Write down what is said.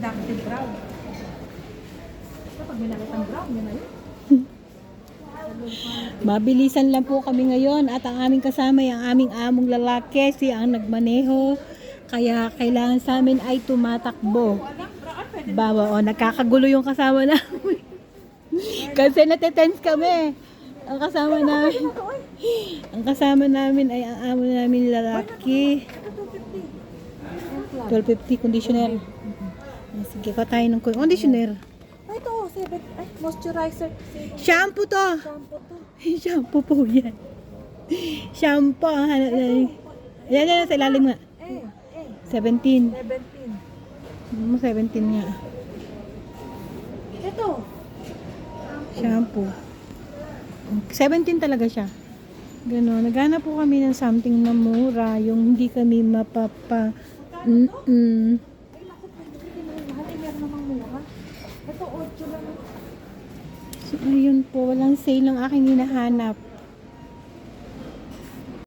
seductive brown. Kapag may nakitang brown, yun na yun. Mabilisan lang po kami ngayon at ang aming kasama ay ang aming among lalaki, siya ang nagmaneho. Kaya kailangan sa amin ay tumatakbo. Bawa, nagkakagulo yung kasama namin. Kasi natetense kami. Ang kasama namin ay ang amo namin lalaki. 1250 conditioner. Sige, pa tayo ng conditioner. Ay, ito, moisturizer. Shampoo to. Shampoo to. Shampoo po yan. Shampoo ang hanap na. Yan, sa ilalim nga. 17. 17 nga. Ito. Shampoo. 17 talaga siya. Gano'n. Naghanap po kami ng something na mura. Yung hindi kami mapapa... Ay, naku, hindi mahal. Ay, meron namang mura. Ito, 8 lang. So, ayun po. Walang sale ng aking hinahanap.